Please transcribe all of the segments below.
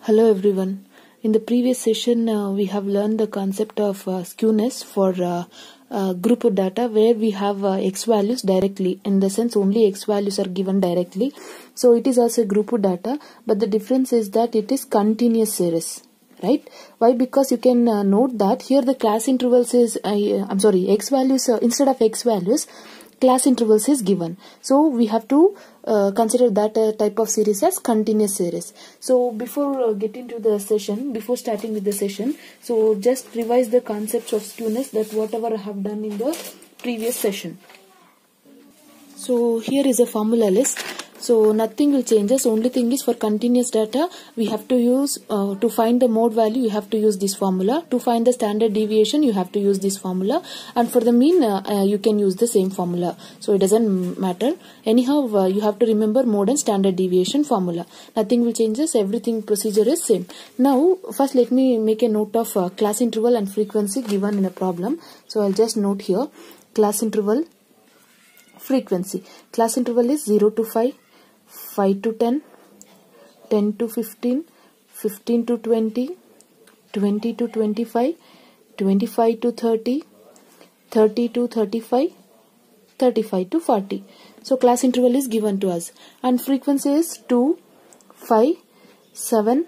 Hello everyone. In the previous session, we have learned the concept of skewness for group of data where we have x values directly. In the sense, only x values are given directly. So it is also a group of data, but the difference is that it is continuous series. Right? Why? Because you can note that here the class intervals is, x values, instead of x values, class intervals is given. So we have to consider that type of series as continuous series. So before getting to the session, before starting with the session, so just revise the concepts of skewness that whatever I have done in the previous session. So here is a formula list. So nothing will change. Only thing is for continuous data, we have to use, to find the mode value, you have to use this formula. To find the standard deviation, you have to use this formula. And for the mean, you can use the same formula. So it doesn't matter. Anyhow, you have to remember mode and standard deviation formula. Nothing will change. Everything procedure is same. Now, first let me make a note of class interval and frequency given in a problem. So I'll just note here, class interval, frequency. Class interval is 0 to 5. 5 to 10, 10 to 15, 15 to 20, 20 to 25, 25 to 30, 30 to 35, 35 to 40. So class interval is given to us. And frequency is 2, 5, 7,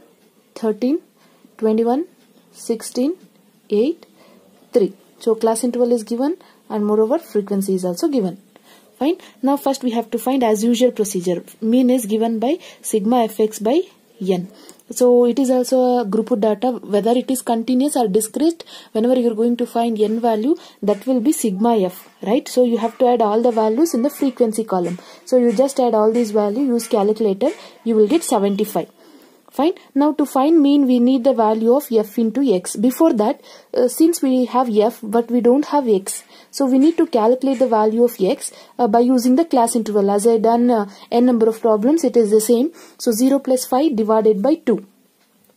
13, 21, 16, 8, 3. So class interval is given and moreover frequency is also given. Fine. Now first we have to find as usual procedure. Mean is given by sigma fx by n. So it is also a group of data, whether it is continuous or discrete. Whenever you are going to find n value, that will be sigma f, right? So you have to add all the values in the frequency column. So you just add all these values, use calculator, you will get 75. Fine. Now to find mean, we need the value of f into x. Before that, since we have f but we don't have x, so we need to calculate the value of x by using the class interval. As I done n number of problems, it is the same. So 0 plus 5 divided by 2.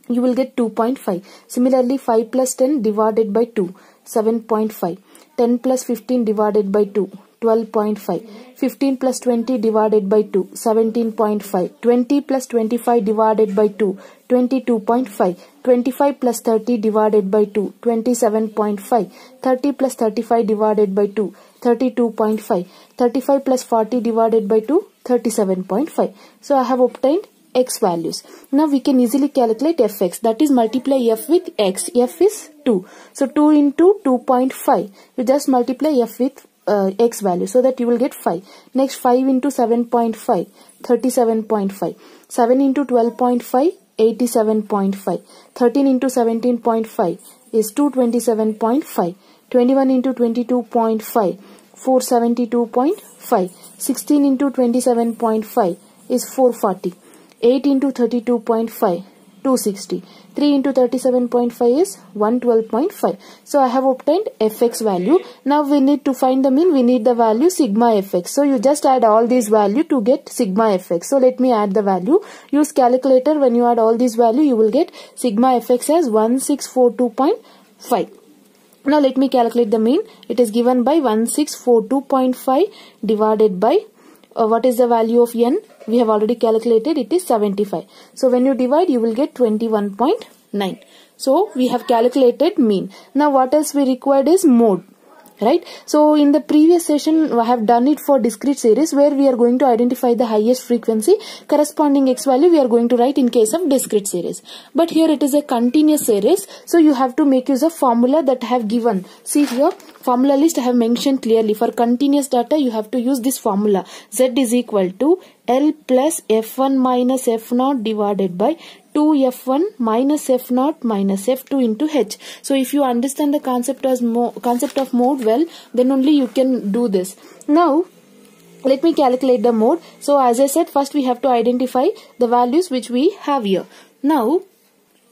You will get 2.5. Similarly, 5 plus 10 divided by 2, 7.5. 10 plus 15 divided by 2, 12.5. 15 plus 20 divided by 2, 17.5. 20 plus 25 divided by 2, 22.5. 25 plus 30 divided by 2, 27.5. 30 plus 35 divided by 2, 32.5. 35 plus 40 divided by 2, 37.5. So I have obtained x values. Now we can easily calculate fx, that is multiply f with x. F is 2. So 2 into 2.5. You just multiply f with x value, so that you will get 5. Next 5 into 7.5, 37.5. 7 into 12.5, 87.5. 13 into 17.5 is 227.5. 21 into 22.5, 472.5. 16 into 27.5 is 440. 8 into 32.5, 260. 3 into 37.5 is 112.5. So I have obtained fx value. Now we need to find the mean. We need the value sigma fx. So you just add all these value to get sigma fx. So let me add the value. Use calculator. When you add all these value, you will get sigma fx as 1642.5. Now let me calculate the mean. It is given by 1642.5 divided by what is the value of n? We have already calculated, it is 75. So when you divide, you will get 21.9. So we have calculated mean. Now what else we required is mode. Right? So in the previous session, I have done it for discrete series where we are going to identify the highest frequency. Corresponding x value we are going to write in case of discrete series. But here it is a continuous series. So you have to make use of formula that I have given. See here, formula list I have mentioned clearly. For continuous data, you have to use this formula. Z is equal to L plus F1 minus F0 divided by 2F1 minus F0 minus F2 into H. So if you understand the concept of mode well, then only you can do this. Now, let me calculate the mode. So as I said, first we have to identify the values which we have here. Now,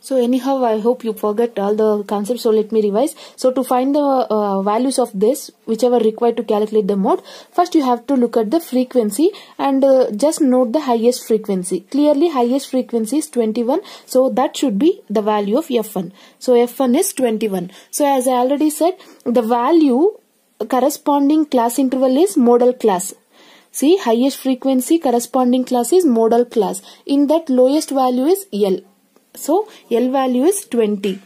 so anyhow, I hope you forget all the concepts. So let me revise. So to find the values of this, whichever required to calculate the mode, first you have to look at the frequency and just note the highest frequency. Clearly highest frequency is 21. So that should be the value of F1. So F1 is 21. So as I already said, the value corresponding class interval is modal class. See, highest frequency corresponding class is modal class. In that lowest value is L. So L value is 20.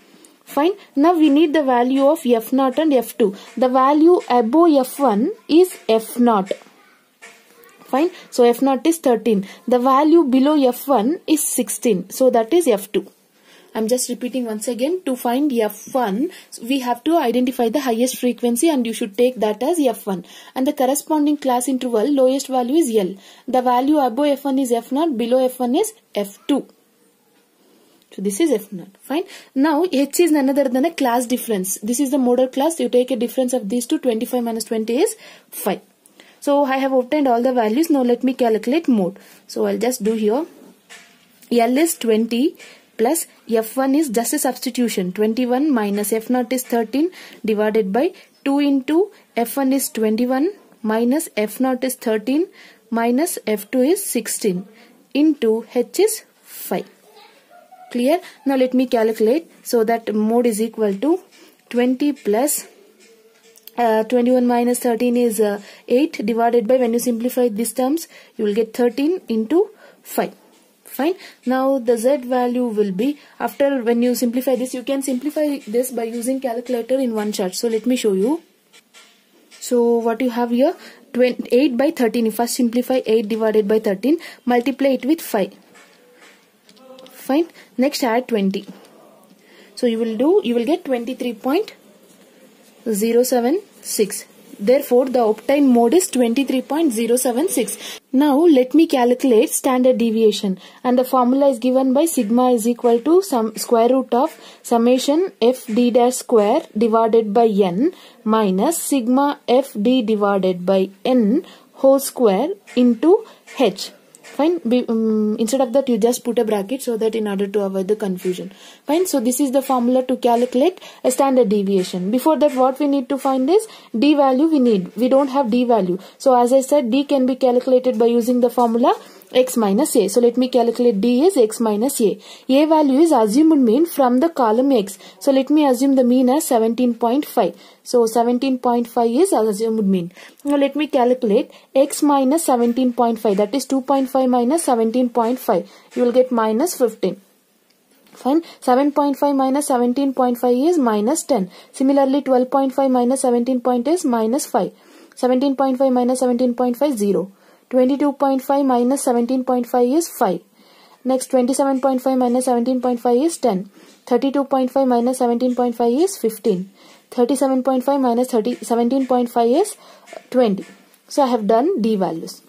Fine. Now we need the value of F0 and F2. The value above F1 is F0. Fine. So F0 is 13. The value below F1 is 16. So that is F2. I'm just repeating once again. To find F1, we have to identify the highest frequency and you should take that as F1. And the corresponding class interval, lowest value is L. The value above F1 is F0, below F1 is F2. So this is F0. Fine. Now H is none other than a class difference. This is the modal class. You take a difference of these two. 25 minus 20 is 5. So I have obtained all the values. Now let me calculate mode. So I'll just do here. L is 20 plus F1 is just a substitution. 21 minus F0 is 13 divided by 2 into F1 is 21 minus F0 is 13 minus F2 is 16 into H is 5. Clear? Now let me calculate. So that mode is equal to 20 plus 21 minus 13 is 8 divided by, when you simplify these terms, you will get 13 into 5. Fine. Now the Z value will be, after when you simplify this, you can simplify this by using calculator in one shot. So let me show you. So what you have here, 8 by 13. You first simplify 8 divided by 13, multiply it with 5. Fine. Next add 20. So you will get 23.076. Therefore, the obtained mode is 23.076. Now, let me calculate standard deviation. And the formula is given by sigma is equal to square root of summation f d dash square divided by n minus sigma f d divided by n whole square into h. Fine. Instead of that, you just put a bracket so that in order to avoid the confusion. Fine. So this is the formula to calculate a standard deviation. Before that, what we need to find is d value we don't have d value. So as I said, d can be calculated by using the formula x minus a. So let me calculate d is x minus a. A value is assumed mean from the column x. So let me assume the mean as 17.5. So 17.5 is assumed mean. Now let me calculate x minus 17.5. That is 2.5 minus 17.5. You will get minus 15. Fine. 7.5 minus 17.5 is minus 10. Similarly, 12.5 minus 17 is minus 5. 17.5 minus 17.5 0. 22.5 minus 17.5 is 5. Next, 27.5 minus 17.5 is 10. 32.5 minus 17.5 is 15. 37.5 minus 17.5 is 20. So I have done d values.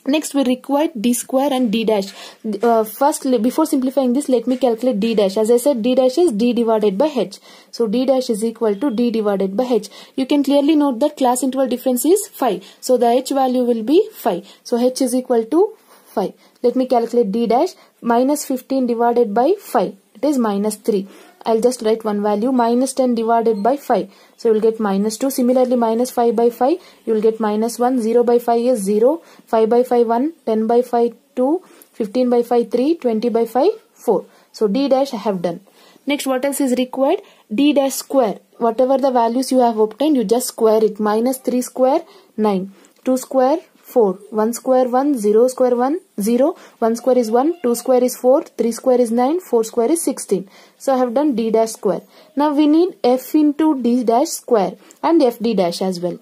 Next, we require d square and d dash. First, before simplifying this, let me calculate d dash. As I said, d dash is d divided by h. So d dash is equal to d divided by h. You can clearly note that class interval difference is 5. So the h value will be 5. So h is equal to 5. Let me calculate d dash. Minus 15 divided by 5. It is minus 3. I'll just write one value. Minus 10 divided by 5. So you will get minus 2. Similarly, minus 5 by 5. You will get minus 1. 0 by 5 is 0. 5 by 5 1. 10 by 5 2. 15 by 5 3. 20 by 5 4. So d dash I have done. Next, what else is required? D dash square. Whatever the values you have obtained, you just square it. Minus 3 square 9. 2 square 4. 1 square 1. 0 square 1 0. 1 square is 1. 2 square is 4. 3 square is 9. 4 square is 16. So I have done d dash square. Now we need f into d dash square and f d dash as well.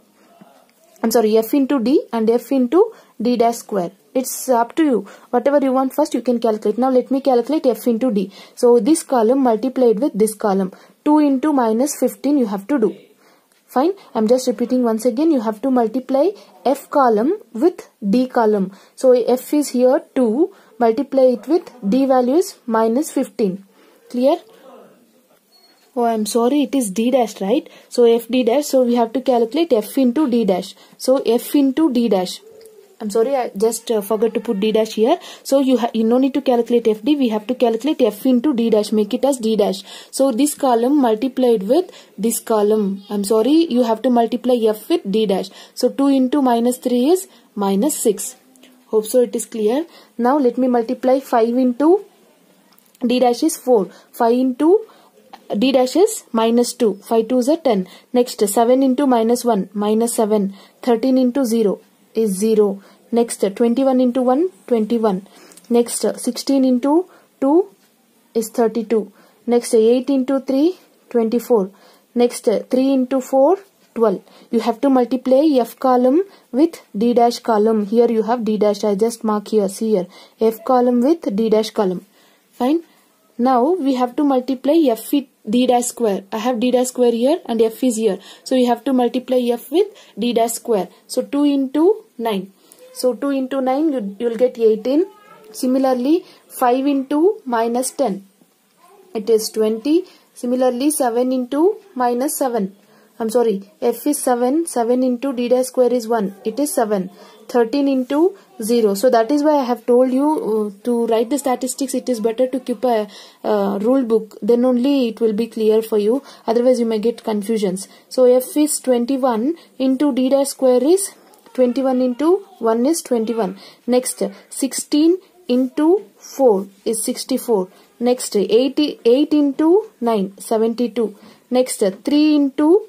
I'm sorry, f into d and f into d dash square. It's up to you. Whatever you want first, you can calculate. Now let me calculate f into d. So this column multiplied with this column. 2 into minus 15 you have to do. Fine. I'm just repeating once again. You have to multiply f column with d column. So f is here 2. Multiply it with d value is minus 15. Clear? Oh, I'm sorry. It is d dash, right? So f d dash. So we have to calculate f into d dash. So f into d dash. I'm sorry, I just forgot to put d dash here. So you no need to calculate fd. We have to calculate f into d dash. Make it as d dash. So this column multiplied with this column. I'm sorry, you have to multiply f with d dash. So 2 into minus 3 is minus 6. Hope so it is clear. Now let me multiply 5 into d dash is 4. 5 into d dash is minus 2. 5 2 is a 10. Next 7 into minus 1 minus 7. 13 into 0 is 0. Next 21 into 1 21. Next 16 into 2 is 32. Next 8 into 3, 24. Next 3 into 4, 12. You have to multiply F column with D dash column. Here you have D dash. I just mark here. See here. F column with D dash column. Fine. Now we have to multiply F with D dash square. I have D dash square here and F is here. So you have to multiply F with D dash square. So 2 into 9. So 2 into 9 you will get 18. Similarly 5 into minus 10. It is 20. Similarly 7 into minus 7. I'm sorry. F is 7. 7 into D dash square is 1. It is 7. 13 into 0. So that is why I have told you to write the statistics. It is better to keep a rule book. Then only it will be clear for you. Otherwise you may get confusions. So F is 21 into D dash square is 21 into 1 is 21. Next 16 into 4 is 64. Next 8 into 9 72. Next 3 into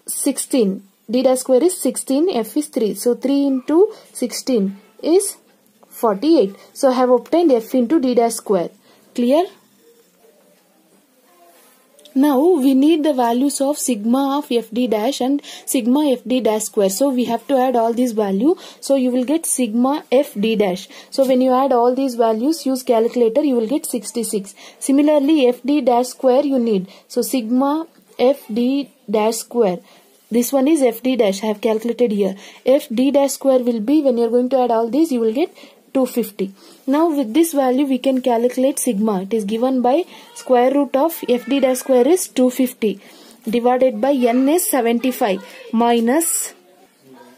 16. D dash square is 16. F is 3. So 3 into 16 is 48. So I have obtained F into D dash square. Clear? Now we need the values of sigma of FD dash and sigma FD dash square. So we have to add all these values. So you will get sigma FD dash. So when you add all these values, use calculator, you will get 66. Similarly FD dash square you need. So sigma FD dash square. This one is FD dash. I have calculated here. FD dash square will be, when you are going to add all these, you will get 250. Now with this value we can calculate sigma. It is given by square root of FD dash square is 250 divided by N is 75 minus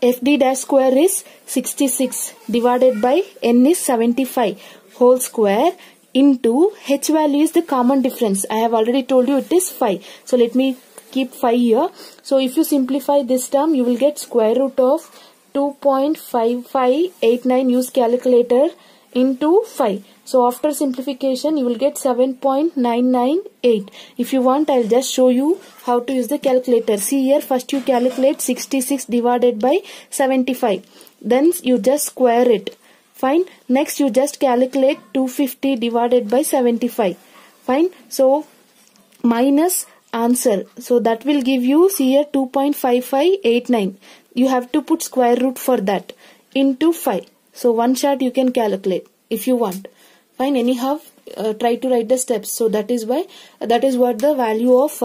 FD dash square is 66 divided by N is 75 whole square into H value is the common difference. I have already told you it is 5. So let me keep 5 here. So if you simplify this term, you will get square root of 2.5589. Use calculator into 5. So after simplification, you will get 7.998. If you want, I'll just show you how to use the calculator. See here, first you calculate 66 divided by 75. Then you just square it. Fine. Next you just calculate 250 divided by 75. Fine. So minus answer. So that will give you, see here, 2.5589. You have to put square root for that into 5. So one shot you can calculate if you want. Fine. Anyhow, try to write the steps. So that is why, that is what the value of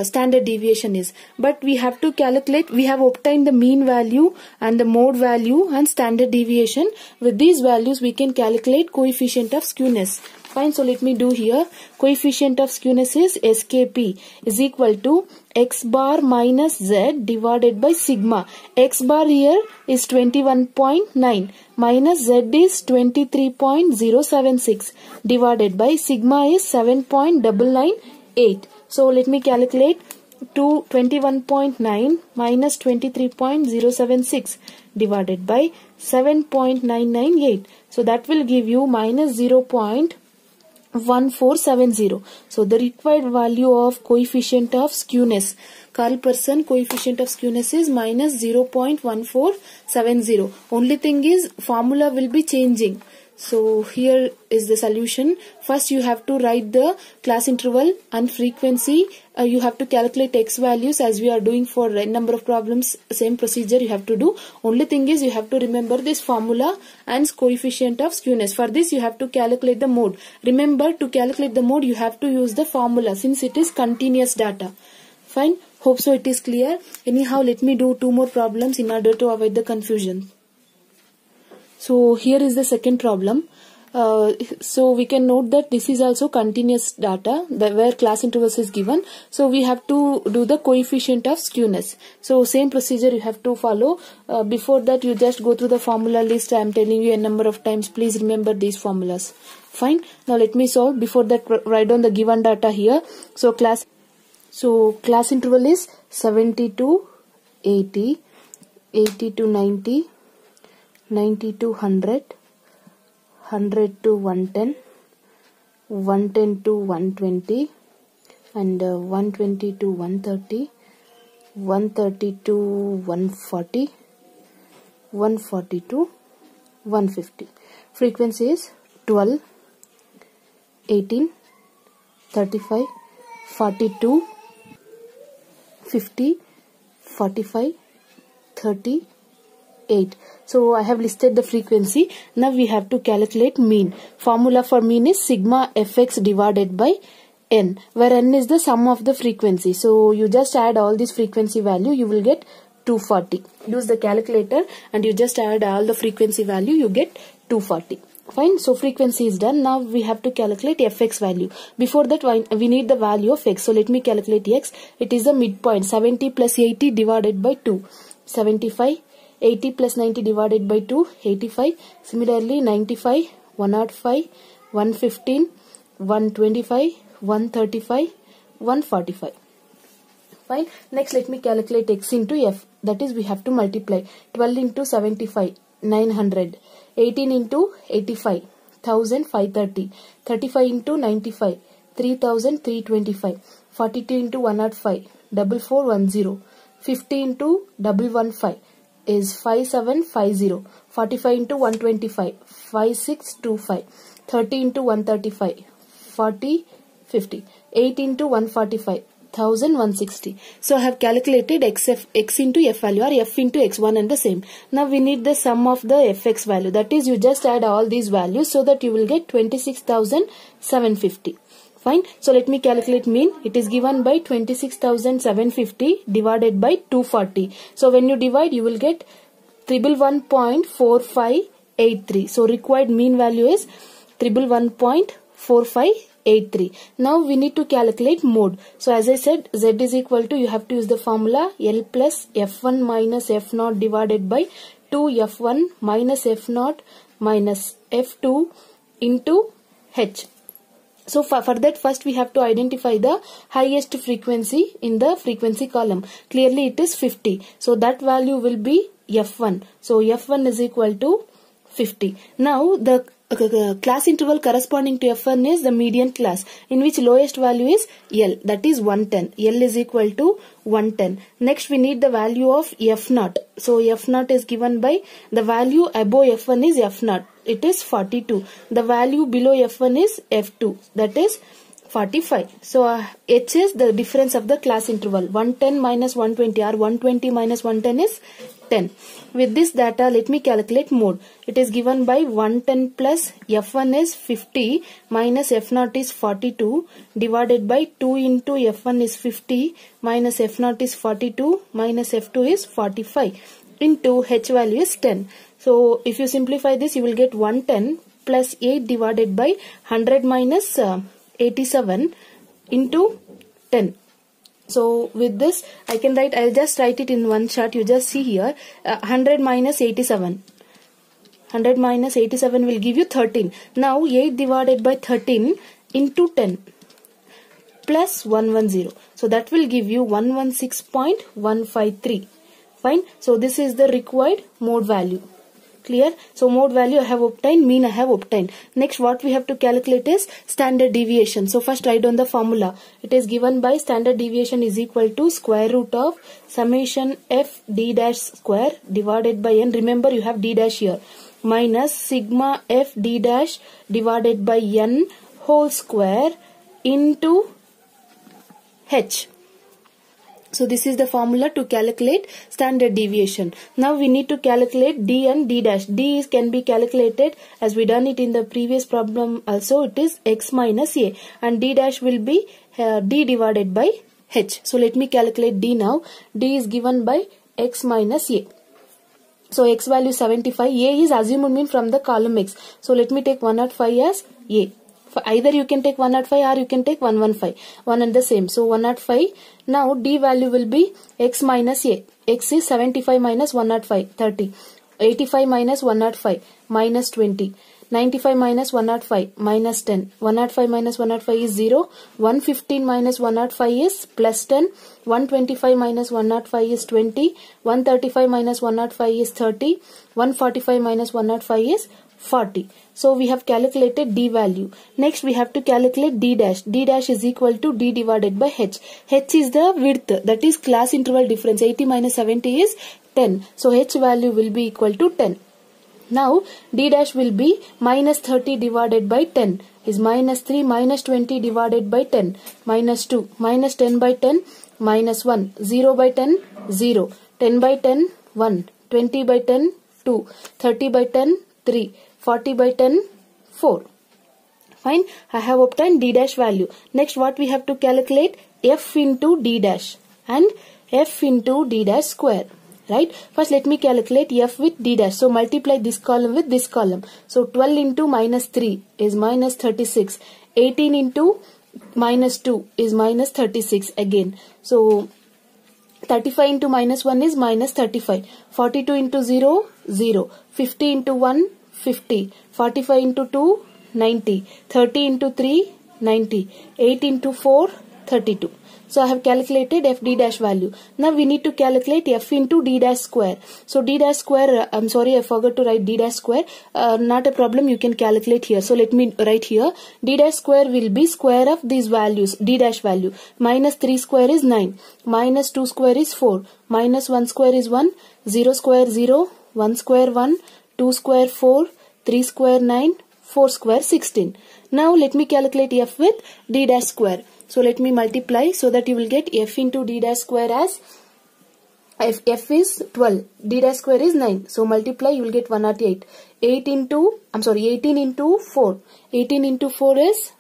standard deviation is. But we have to calculate, we have obtained the mean value and the mode value and standard deviation. With these values we can calculate coefficient of skewness. Fine. So let me do here. Coefficient of skewness is SKP is equal to x bar minus z divided by sigma. X bar here is 21.9 minus z is 23.076 divided by sigma is 7.998. So let me calculate. 21.9 minus 23.076 divided by 7.998. So that will give you minus 0.1470. So the required value of coefficient of skewness, Carl-Person coefficient of skewness is minus 0.1470. Only thing is formula will be changing. So here is the solution. First you have to write the class interval and frequency. You have to calculate x values as we are doing for a number of problems. Same procedure you have to do. Only thing is you have to remember this formula and coefficient of skewness. For this you have to calculate the mode. Remember, to calculate the mode you have to use the formula since it is continuous data. Fine. Hope so it is clear. Anyhow, let me do 2 more problems in order to avoid the confusion. So here is the second problem. So we can note that this is also continuous data where class intervals is given. So we have to do the coefficient of skewness. So same procedure you have to follow. Before that you just go through the formula list. I am telling you a number of times. Please remember these formulas. Fine. Now let me solve. Before that, write down the given data here. So class interval is 70 to 80, 80 to 90, 90 to 100, 100 to 110, 110 to 120, and 120 to 130, 130 to 140, 140 to 150. Frequency is 12, 18, 35, 42, 50, 45, 38. So I have listed the frequency. Now we have to calculate mean. Formula for mean is sigma fx divided by n, where n is the sum of the frequency. So you just add all this frequency value, you will get 240. Use the calculator and you just add all the frequency value, you get 240. Fine. So frequency is done. Now we have to calculate fx value. Before that we need the value of x. So let me calculate x. It is the midpoint. 70 plus 80 divided by 2. 75. 80 plus 90 divided by 2. 85. Similarly 95. 105. 115. 125. 135. 145. Fine. Next let me calculate x into f. That is we have to multiply. 12 into 75. 900. 18 into 85, 1530, 35 into 95, 3325, 42 into 105, 4410, 50 into 115 is 5750, 45 into 125, 5625, 30 into 135, 4050, 8 into 145, 1160. So I have calculated x into f value, or f into x, one and the same. Now we need the sum of the fx value. That is, you just add all these values so that you will get 26,750. Fine. So let me calculate mean. It is given by 26,750 divided by 240. So when you divide, you will get 111.4583. So required mean value is 111.4583. Now we need to calculate mode. So as I said, z is equal to, you have to use the formula L plus f1 minus f0 divided by 2f1 minus f0 minus f2 into h. So for that, first we have to identify the highest frequency in the frequency column. Clearly it is 50. So that value will be f1. So f1 is equal to 50. Now the class interval corresponding to f1 is the median class, in which lowest value is L, that is 110. L is equal to 110. Next we need the value of f0. So f0 is given by, the value above f1 is f0. It is 42. The value below f1 is f2. That is 45. So h is the difference of the class interval. 110 minus 120 or 120 minus 110 is 10. With this data, let me calculate mode. It is given by 110 plus f1 is 50 minus f0 is 42 divided by 2 into f1 is 50 minus f0 is 42 minus f2 is 45 into h value is 10. So if you simplify this, you will get 110 plus 8 divided by 100 minus 87 into 10. So with this I can write, I'll just write it in one shot. You just see here, 100 minus 87. 100 minus 87 will give you 13. Now 8 divided by 13 into 10 plus 110. So that will give you 116.153. Fine. So this is the required mode value. Clear? So mode value I have obtained, mean I have obtained. Next what we have to calculate is standard deviation. So first write down the formula. It is given by standard deviation is equal to square root of summation f d dash square divided by n. Remember you have d dash here. Minus sigma f d dash divided by n whole square into h. So this is the formula to calculate standard deviation. Now we need to calculate d and d dash. D can be calculated as we done it in the previous problem also. It is x minus a, and d dash will be d divided by h. So let me calculate d now. D is given by x minus a. So x value 75. A is assumed mean from the column x. So let me take 105 as a. Either you can take 105 or you can take 115. One and the same. So 105. Now d value will be x minus a. X is 75 minus 105, 30. 85 minus 105, minus 20. 95 minus 105, minus 10. 105 minus 105 is 0. 115 minus 105 is plus 10. 125 minus 105 is 20. 135 minus 105 is 30. 145 minus 105 is 40. So we have calculated d value. Next we have to calculate d dash. D dash is equal to d divided by h. H is the width, that is class interval difference. 80 minus 70 is 10. So h value will be equal to 10. Now d dash will be minus 30 divided by 10. is minus 3 minus 20 divided by 10 minus 2 minus 10 by 10 minus 1 0 by 10 0 10 by 10 1 20 by 10 2 30 by 10 3 40 by 10 4. Fine, I have obtained d dash value. Next what we have to calculate? F into d dash and f into d dash square. Right? First let me calculate f with d dash. So multiply this column with this column. So 12 into minus 3 is minus 36. 18 into minus 2 is minus 36 again. So 35 into minus 1 is minus 35. 42 into 0, 0. 50 into 1, 50. 45 into 2, 90. 30 into 3, 90. 8 into 4, 32. So I have calculated f d dash value. Now we need to calculate f into d dash square. So d dash square, I'm sorry I forgot to write d dash square. Not a problem, you can calculate here. So let me write here. D dash square will be square of these values, d dash value. Minus 3 square is 9. Minus 2 square is 4. Minus 1 square is 1. 0 square 0. 1 square 1. 2 square 4. 3 square 9. 4 square 16. Now let me calculate f with d dash square. So let me multiply so that you will get f into d dash square as f is 12. D dash square is 9. So multiply, you will get 108. 18 into 4. 18 into 4 is,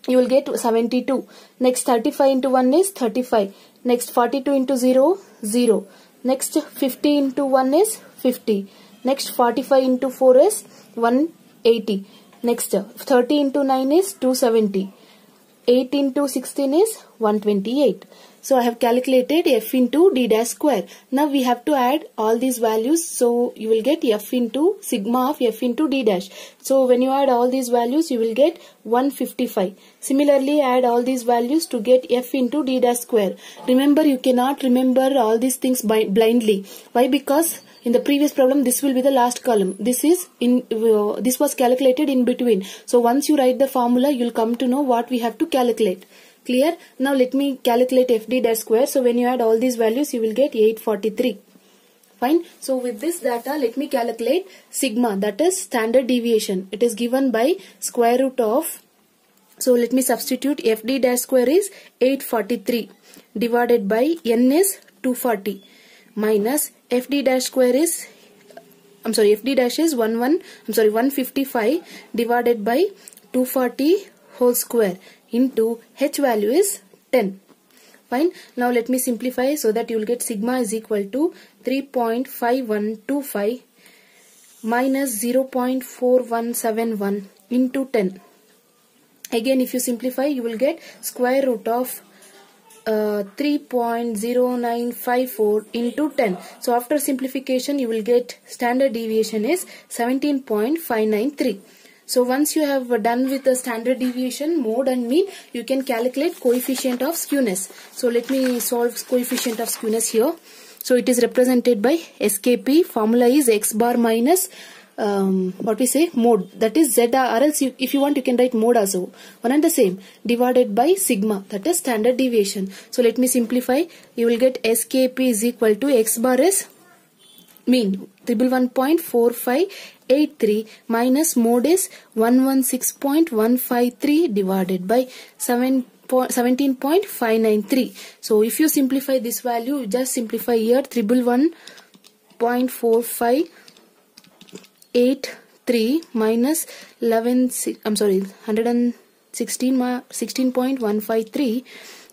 you will get 72. Next 35 into 1 is 35. Next 42 into 0, 0. Next 50 into 1 is 50. Next 45 into 4 is 180. Next 30 into 9 is 270. 8 into 16 is 128. So I have calculated f into d dash square. Now we have to add all these values. So you will get f into sigma of f into d dash. So when you add all these values, you will get 155. Similarly, add all these values to get f into d dash square. Remember, you cannot remember all these things blindly. Why? Because in the previous problem, this will be the last column. This was calculated in between. So once you write the formula, you'll come to know what we have to calculate. Clear? Now let me calculate f d dash square. So when you add all these values, you will get 843. Fine. So with this data, let me calculate sigma, that is standard deviation. It is given by square root of. So let me substitute f d dash square is 843 divided by n is 240 minus f d dash square is, f d dash is 155 divided by 240 whole square into h value is 10. Fine. Now let me simplify so that you will get sigma is equal to 3.5125 minus 0.4171 into 10. Again, if you simplify, you will get square root of 3.0954 into 10. So after simplification, you will get standard deviation is 17.593. So once you have done with the standard deviation, mode and mean, you can calculate coefficient of skewness. So let me solve coefficient of skewness here. So it is represented by SKP. Formula is x bar minus mode, that is z, or else if you want you can write mode also, one and the same, divided by sigma, that is standard deviation. So let me simplify. You will get SKP is equal to x bar is mean 111.4583 minus mode is 116.153 divided by 17.593. So if you simplify this value, you just simplify here 111.4583 minus 116.153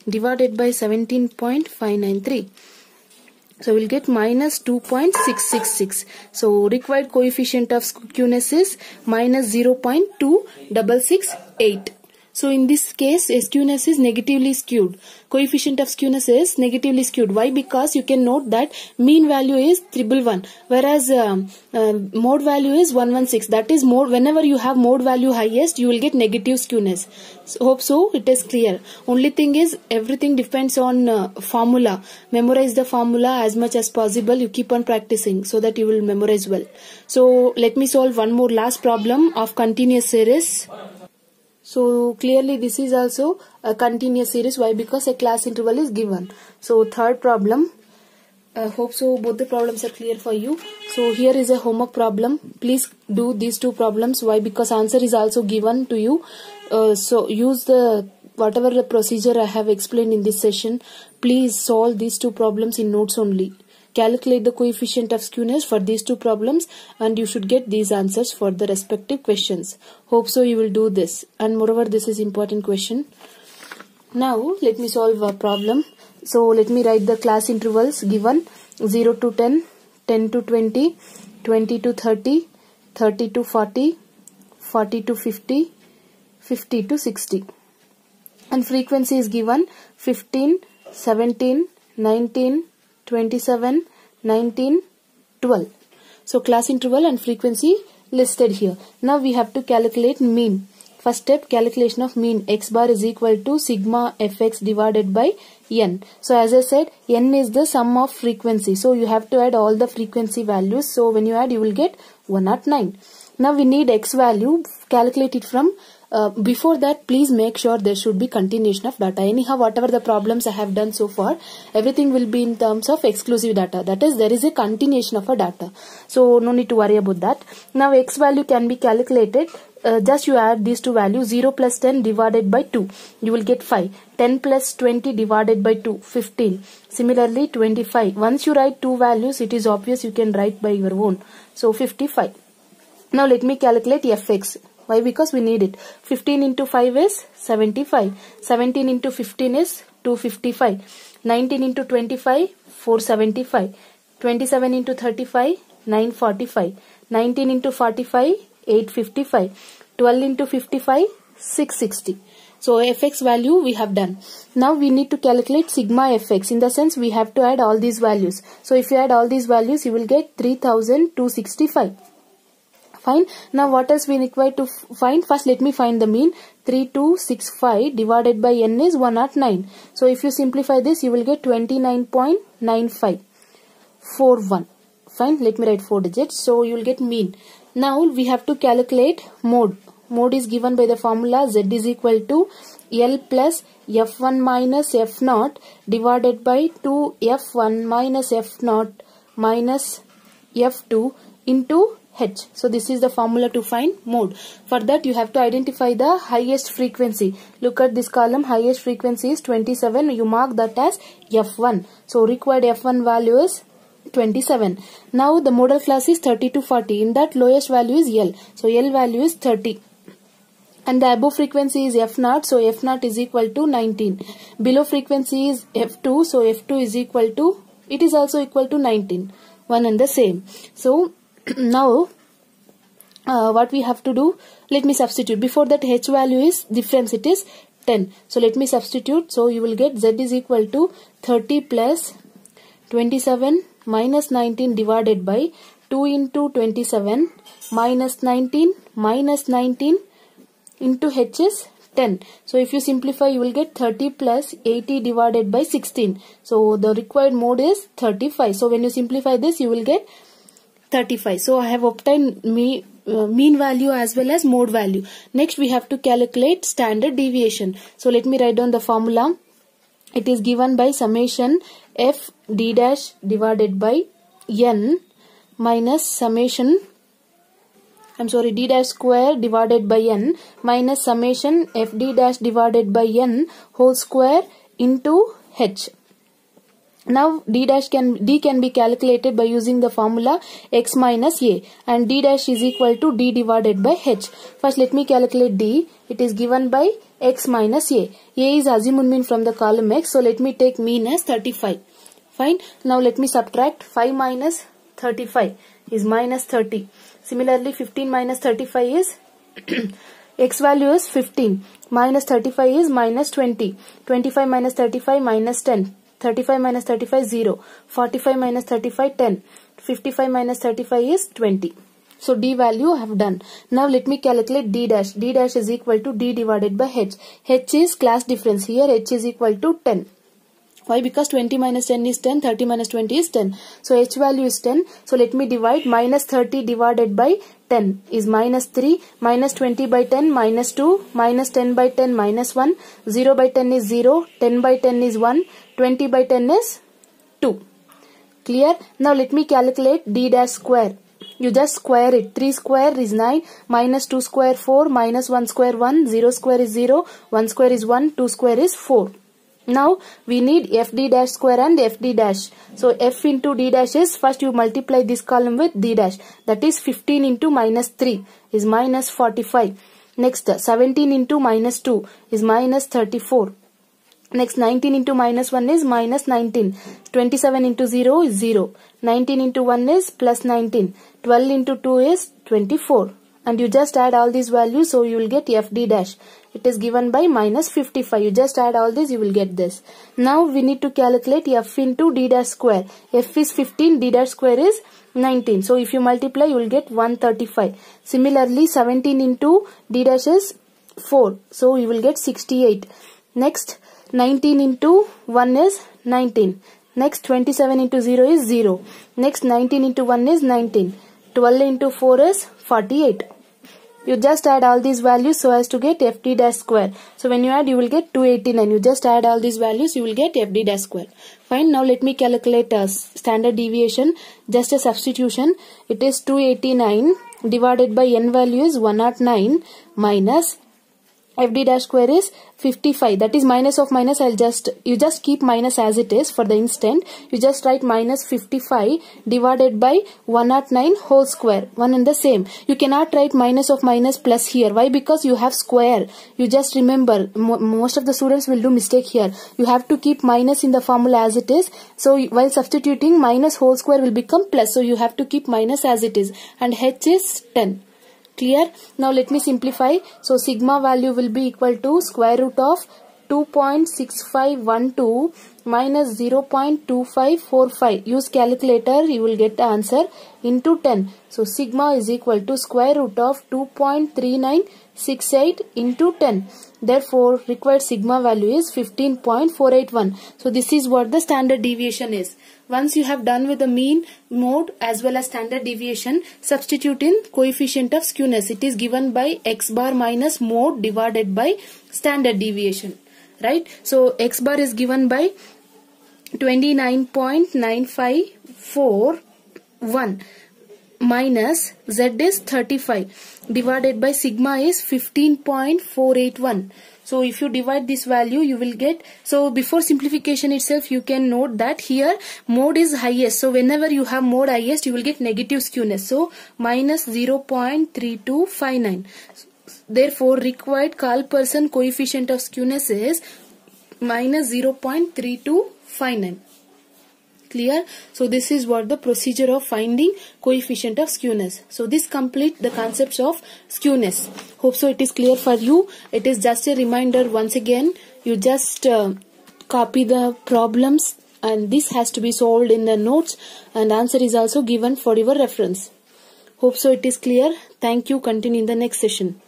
divided by 17.593. So we'll get minus 2.666. So required coefficient of skewness is minus 0.2668. So in this case, skewness is negatively skewed. Coefficient of skewness is negatively skewed. Why? Because you can note that mean value is 111, whereas mode value is 116. That is mode. Whenever you have mode value highest, you will get negative skewness. So hope so it is clear. Only thing is, everything depends on formula. Memorize the formula as much as possible. You keep on practicing so that you will memorize well. So let me solve one more last problem of continuous series. So clearly this is also a continuous series. Why? Because a class interval is given. So third problem, I hope so both the problems are clear for you. So here is a homework problem. Please do these two problems. Why? Because answer is also given to you. So use the whatever the procedure I have explained in this session. Please solve these two problems in notes only. Calculate the coefficient of skewness for these two problems and you should get these answers for the respective questions. Hope so you will do this. And moreover, this is important question. Now let me solve a problem. So let me write the class intervals given: 0 to 10, 10 to 20, 20 to 30, 30 to 40, 40 to 50, 50 to 60. And frequency is given 15, 17, 19, 27, 19, 12. So class interval and frequency listed here. Now we have to calculate mean. First step, calculation of mean. X bar is equal to sigma fx divided by n. So as I said, n is the sum of frequency. So you have to add all the frequency values. So when you add, you will get 109. Now we need x value. Calculate it from before that, please make sure there should be continuation of data. Anyhow, whatever the problems I have done so far, everything will be in terms of exclusive data. That is, there is a continuation of a data. So no need to worry about that. Now x value can be calculated. Just you add these two values. 0 plus 10 divided by 2. You will get 5. 10 plus 20 divided by 2. 15. Similarly 25. Once you write two values, it is obvious you can write by your own. So 55. Now let me calculate fx. Why? Because we need it. 15 into 5 is 75. 17 into 15 is 255. 19 into 25, 475. 27 into 35, 945. 19 into 45, 855. 12 into 55, 660. So fx value we have done. Now we need to calculate sigma fx. In the sense, we have to add all these values. So if you add all these values, you will get 3265. Fine. Now what else we require to find? First let me find the mean. 3265 divided by n is 109. So if you simplify this, you will get 29.9541. Fine. Let me write 4 digits. So you will get mean. Now we have to calculate mode. Mode is given by the formula z is equal to L plus f1 minus f0 divided by 2f1 minus f0 minus f2 into h. So this is the formula to find mode. For that you have to identify the highest frequency. Look at this column. Highest frequency is 27. You mark that as f1. So required f1 value is 27. Now the modal class is 30 to 40. In that lowest value is L. So L value is 30. And the above frequency is f0. So f0 is equal to 19. Below frequency is f2. So f2 is equal to, it is also equal to 19. One and the same. So now what we have to do, let me substitute. Before that, h value is difference, it is 10. So let me substitute. So you will get z is equal to 30 plus 27 minus 19 divided by 2 into 27 minus 19 into h is 10. So if you simplify, you will get 30 plus 80 divided by 16. So the required mode is 35. So when you simplify this, you will get 35. So I have obtained mean value as well as mode value. Next we have to calculate standard deviation. So let me write down the formula. It is given by summation f d dash divided by n minus summation, d dash square divided by n minus summation f d dash divided by n whole square into h. Now d can be calculated by using the formula x minus a, and d dash is equal to d divided by h. First let me calculate d. It is given by x minus a. A is azimuth mean from the column x. So let me take mean as 35. Fine. Now let me subtract 5 minus 35 is minus 30. Similarly 15 minus 35 is x value is 15. Minus 35 is minus 20. 25 minus 35 minus 10. 35 minus 35 0. 45 minus 35 10. 55 minus 35 is 20. So d value I have done. Now let me calculate d dash. D dash is equal to d divided by h. H is class difference. Here h is equal to 10. Why? Because 20 minus 10 is 10, 30 minus 20 is 10. So h value is 10. So let me divide. Minus 30 divided by 10 is minus 3. Minus 20 by 10 minus 2. Minus 10 by 10 minus 1. 0 by 10 is 0. 10 by 10 is 1. 20 by 10 is 2. Clear? Now let me calculate d dash square. You just square it. 3 square is 9, minus 2 square 4, minus 1 square 1, 0 square is 0, 1 square is 1, 2 square is 4. Now we need fd dash square and fd dash. So f into d dash is, first you multiply this column with d dash. That is 15 into minus 3 is minus 45. Next 17 into minus 2 is minus 34. Next 19 into minus 1 is minus 19. 27 into 0 is 0. 19 into 1 is plus 19. 12 into 2 is 24. And you just add all these values, so you will get fd dash. It is given by minus 55. You just add all this, you will get this. Now we need to calculate f into d dash square. F is 15, d dash square is 19. So if you multiply, you will get 135. Similarly, 17 into d dash is 4. So you will get 68. Next, 19 into 1 is 19. Next, 27 into 0 is 0. Next, 19 into 1 is 19. 12 into 4 is 48. You just add all these values so as to get fd dash square. So when you add, you will get 289. You just add all these values, you will get fd dash square. Fine. Now let me calculate standard deviation. Just a substitution. It is 289 divided by n value is 109 minus fd dash square is 55. That is minus of minus. You just keep minus as it is for the instant. You just write minus 55 divided by 109 whole square. One and the same. You cannot write minus of minus plus here. Why? Because you have square. You just remember, most of the students will do mistake here. You have to keep minus in the formula as it is. So while substituting, minus whole square will become plus. So you have to keep minus as it is. And h is 10. Clear? Now let me simplify. So sigma value will be equal to square root of 2.6512 minus 0.2545. Use calculator, you will get the answer, into 10. So sigma is equal to square root of 2.3968 into 10. Therefore, required sigma value is 15.481. So this is what the standard deviation is. Once you have done with the mean, mode as well as standard deviation, substitute in coefficient of skewness. It is given by x bar minus mode divided by standard deviation. Right? So x bar is given by 29.9541 minus z is 35 divided by sigma is 15.481. So if you divide this value, you will get, so before simplification itself, you can note that here mode is highest. So whenever you have mode highest, you will get negative skewness. So minus 0.3259. Therefore, required Carl-Person coefficient of skewness is minus 0.3259. Clear? So this is what the procedure of finding coefficient of skewness. So this complete the concepts of skewness. Hope so it is clear for you. It is just a reminder once again. You just copy the problems and this has to be solved in the notes, and answer is also given for your reference. Hope so it is clear. Thank you. Continue in the next session.